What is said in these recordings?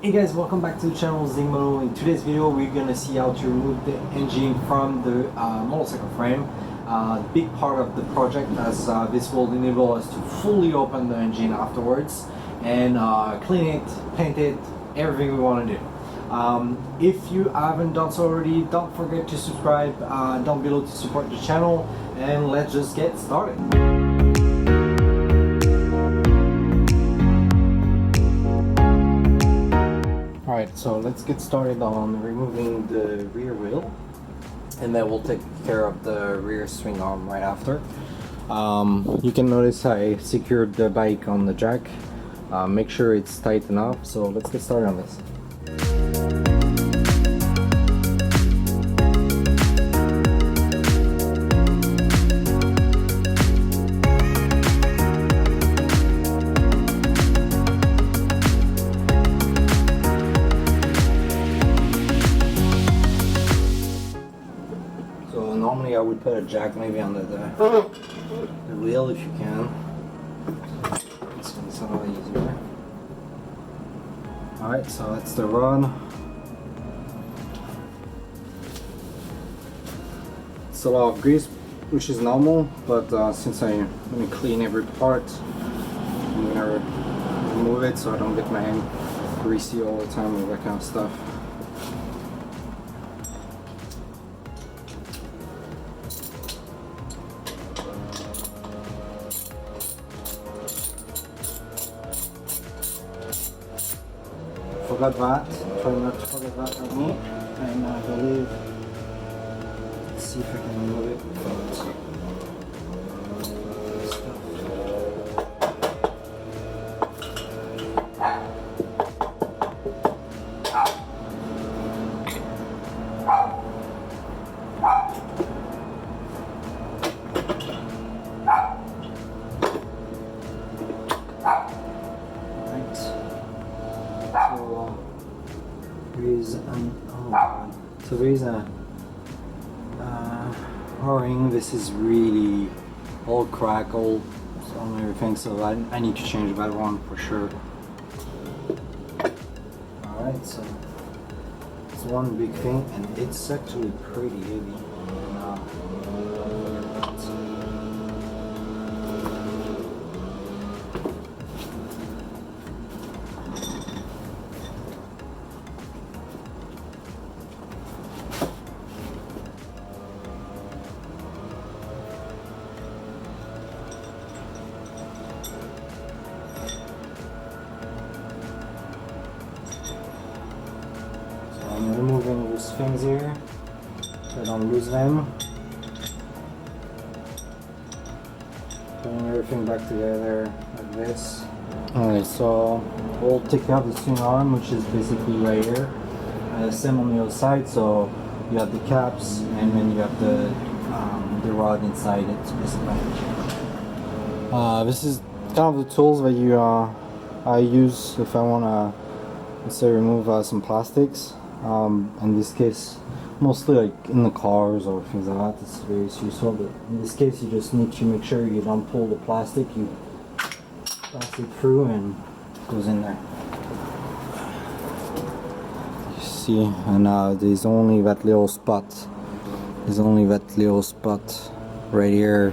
Hey guys, welcome back to the channel Zigmoto. In today's video we're gonna see how to remove the engine from the motorcycle frame. Big part of the project, as this will enable us to fully open the engine afterwards and clean it, paint it, everything we want to do. If you haven't done so already, don't forget to subscribe down below to support the channel, and let's just get started. Alright, so let's get started on removing the rear wheel, and then we'll take care of the rear swing arm right after. You can notice I secured the bike on the jack. Make sure it's tight enough, so let's get started on this. Normally I would put a jack maybe under the wheel if you can. It's a lot easier. Alright, so that's the rod. It's a lot of grease, which is normal, but since I'm going to clean every part, I'm going to remove it so I don't get my hand greasy all the time with that kind of stuff. Forgot that. Try not to forget that at me. And I believe. Let's see if I can remove it without stuff. So there is a O-ring. This is really all cracked, all on everything, so I need to change that one for sure. Alright, so it's one big thing, and it's actually pretty heavy. I'm removing those things here so I don't lose them. Putting everything back together like this. Alright, so we'll take out the swing arm, which is basically right here. Same on the other side, so you have the caps and then you have the rod inside it, basically. This is kind of the tools that I use if I want to, let's say, remove some plastics. In this case, mostly like in the cars or things like that, it's very useful, but in this case you just need to make sure you don't pull the plastic, you pass it through and it goes in there. You see, and there's only that little spot right here.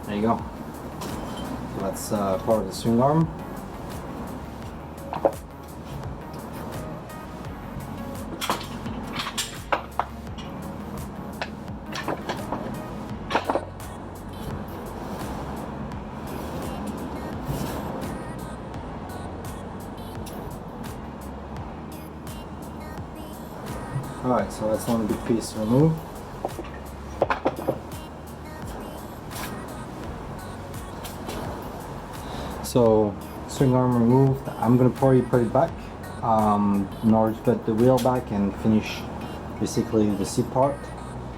There you go. So that's part of the swing arm. Alright, so that's one big piece to remove. So swing arm removed, I'm gonna probably put it back in order to put the wheel back and finish basically the seat part,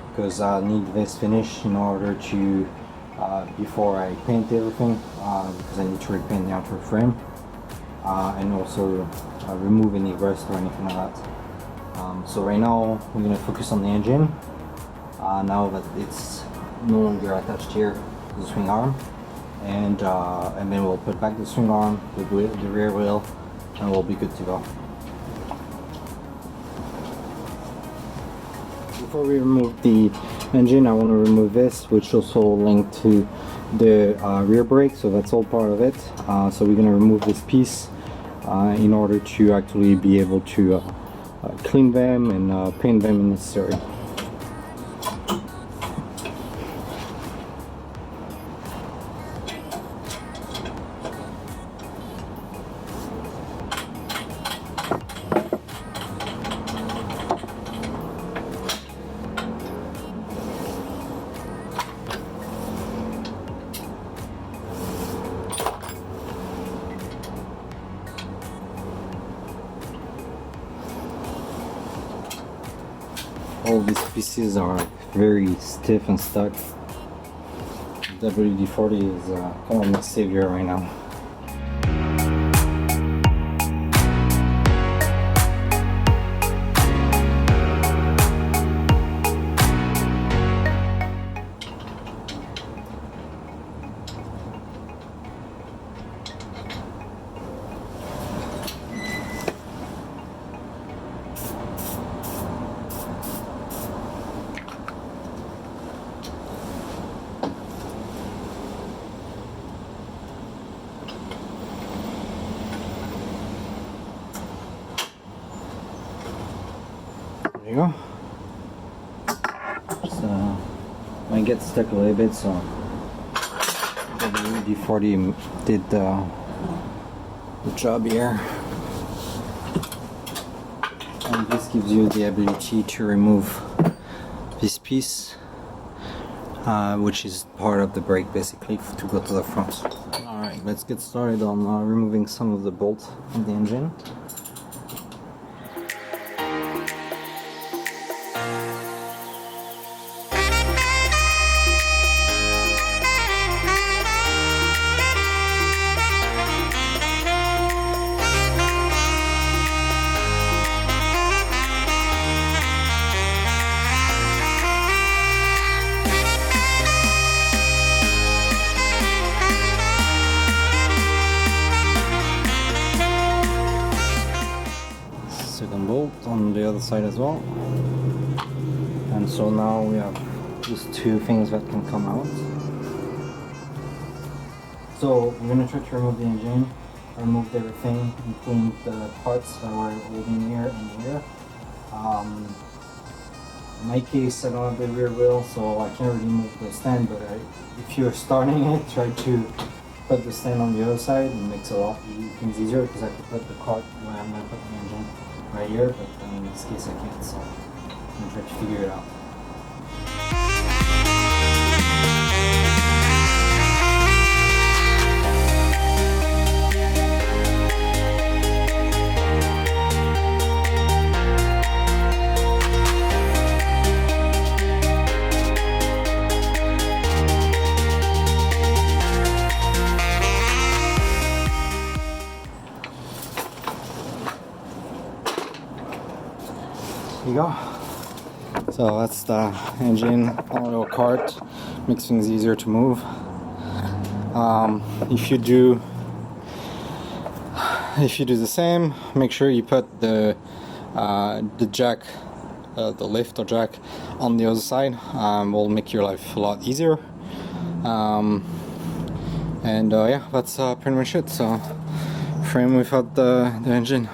because I need this finish in order to before I paint everything, because I need to repaint the outer frame and also remove any rust or anything like that. So right now we're going to focus on the engine now that it's no longer attached here to the swing arm, and then we'll put back the swing arm, the rear wheel, and we'll be good to go. Before we remove the engine, I want to remove this, which also linked to the rear brake, so that's all part of it. So we're going to remove this piece in order to actually be able to clean them and paint them if necessary. All these pieces are very stiff and stuck. WD-40 is kind of my savior right now. There you go. Just might get stuck a little bit, so the WD-40 did the job here. And this gives you the ability to remove this piece, which is part of the brake basically to go to the front. Alright, let's get started on removing some of the bolts from the engine. Second bolt on the other side as well, and so now we have these two things that can come out. So we're going to try to remove the engine. I removed everything, including the parts that were holding here and here. In my case, I don't have the rear wheel, so I can't really move the stand, but if you're starting it, try to put the stand on the other side. It makes a lot things easier, because I could put the cart where I'm going to put the engine right here, but in this case I can't, so I'm going to try to figure it out. There you go. So that's the engine on a little cart, makes things easier to move. If you do the same, make sure you put the jack, the lift or jack on the other side. Will make your life a lot easier. Yeah, that's pretty much it. So frame without the engine.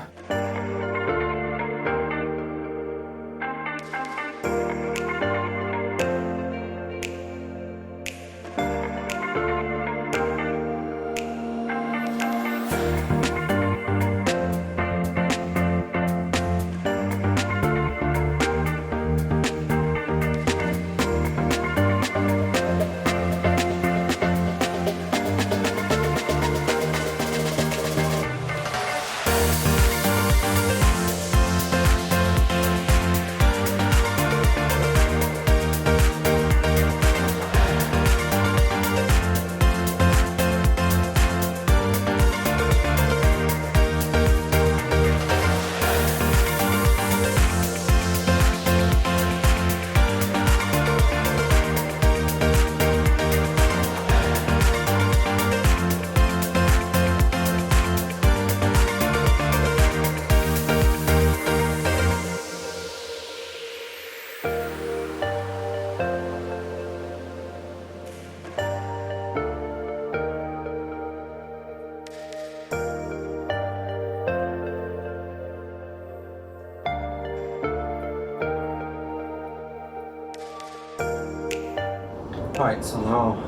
Alright, so now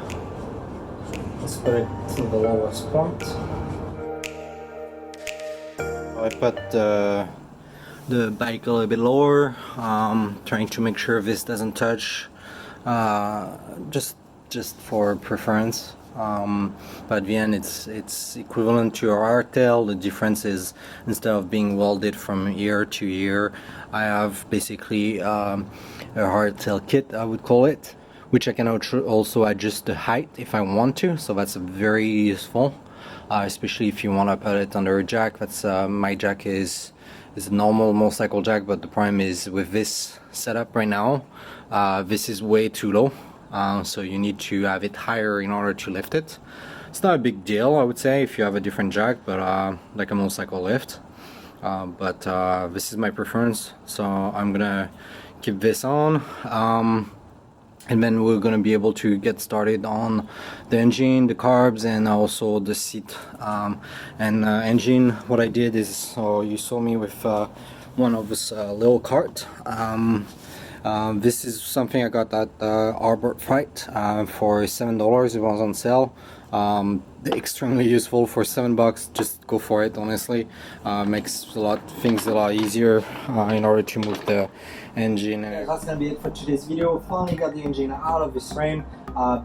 let's put it to the lowest point. I put the bike a little bit lower, trying to make sure this doesn't touch, just for preference. But at the end it's equivalent to our hardtail. The difference is, instead of being welded from ear to ear, I have basically a hardtail kit, I would call it, which I can also adjust the height if I want to, so that's very useful, especially if you want to put it under a jack. That's my jack is a normal motorcycle jack, but the problem is with this setup right now, this is way too low. So you need to have it higher in order to lift it. It's not a big deal, I would say, if you have a different jack, but like a motorcycle lift. But this is my preference, so I'm gonna keep this on, and then we're gonna be able to get started on the engine, the carbs, and also the seat. Engine, what I did is, so you saw me with one of this little cart. This is something I got at Arbor Fight for $7. It was on sale. Extremely useful for $7. Just go for it, honestly. Makes things a lot easier in order to move the engine. That's gonna be it for today's video. Finally got the engine out of this frame.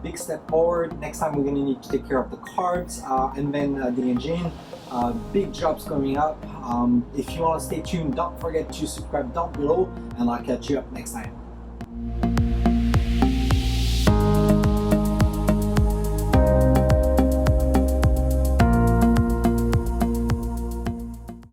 Big step forward. Next time we're gonna need to take care of the carbs and then the engine. Big jobs coming up. If you want to stay tuned, don't forget to subscribe down below, and I'll catch you up next time.